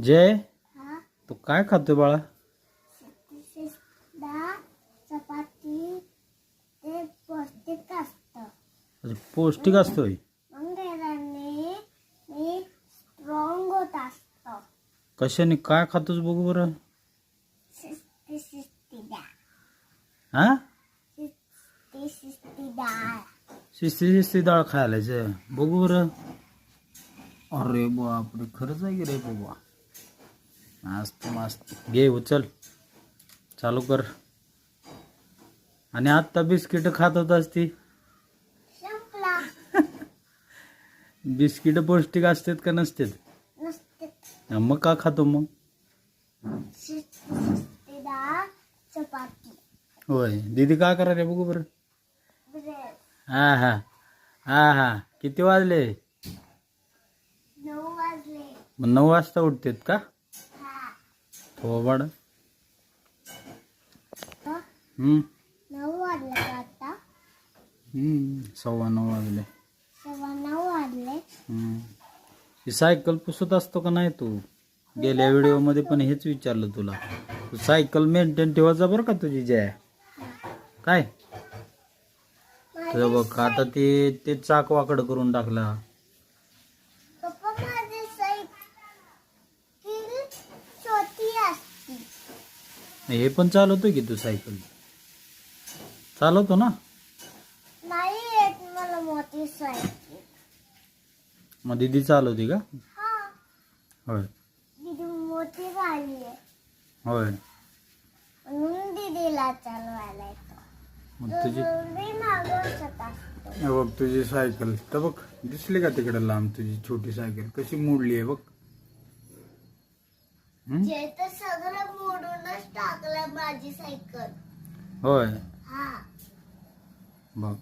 जय तू काय खातोय बाळा? चपाती ते पौष्टिक असतं. पौष्टिक असतोय. मग मी स्ट्रॉंग होत असतो. कशाने काय खातोस बघू बरं. शिस्ती हा डाळ. शिस्ती डाळ खायला बघू बरं. अरे बापरे खरंच आहे की रे बाबा. मस्त मस्त घे उचल चालू कर. आणि आता बिस्किट खात होतास ती संपला. बिस्किट पौष्टिक असतात का नसतात? नसते. मग का खातो मग? शिस्ती डाळ चपाती. होय दीदी काय करा रे बघू बरं. ब्रेड. हा हा हा हा किती वाजले? 9 वाजले. मग 9 वाजता उठतेत का? हा. हो बाळ. 9 वाजले का आता? 9:15 वाजले. 9:15 वाजले. ही सायकल पुसत असतो का नाही तू? गेल्या व्हिडिओ मध्ये पण हेच विचारलं तुला. तू सायकल मेंटेन ठेवायचा बरं का तुझी जय. काय तुझं बघ आता ते चाक वाकड करून टाकला. पप्पा माझी सायकल छोटी असते. हे पण चालवतोय की तू सायकल? चालवतो ना? नाही येत मला मोठी सायकल. मग दीदी चालवते का? हा. होय दीदी मोठी झाली आहे होय. म्हणून दीदीला चालवायला येतो. मग तुझी मी मागवत असतो. हे बघ तुझी सायकल तर बघ दिसली का तिकडे लांब तुझी छोटी सायकल कशी मोडली आहे बघ. जे तर सगळं मोडूनच टाकलं माझी सायकल. होय हा. बघ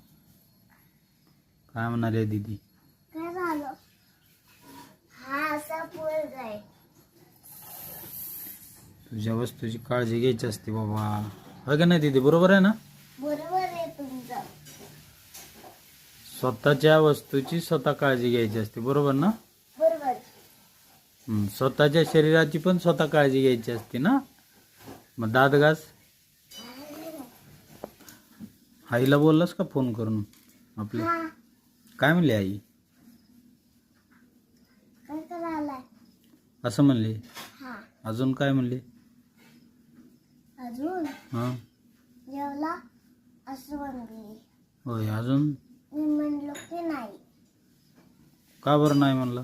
काय म्हणाले दीदी. काय झालं? हा असा पूल जाय. तुझ्या वस्तूची काळजी घ्यायची असते बाबा. होय का नाही दीदी? बरोबर आहे ना? बरोबर आहे तुमचं. स्वतःच्या वस्तूची स्वतः काळजी घ्यायची असते बरोबर ना? बरोबर. स्वतःच्या शरीराची पण स्वतः काळजी घ्यायची असते ना? मग दात घास. आईला बोललास का फोन करून आपल्या? हा. काय म्हणले आई? काय करायलाय? असं म्हणले. हा. अजून काय म्हणले? अजून हा जेवला असं म्हणली. होय अजून मी म्हणलो की नाही. का बरं नाही म्हणलं?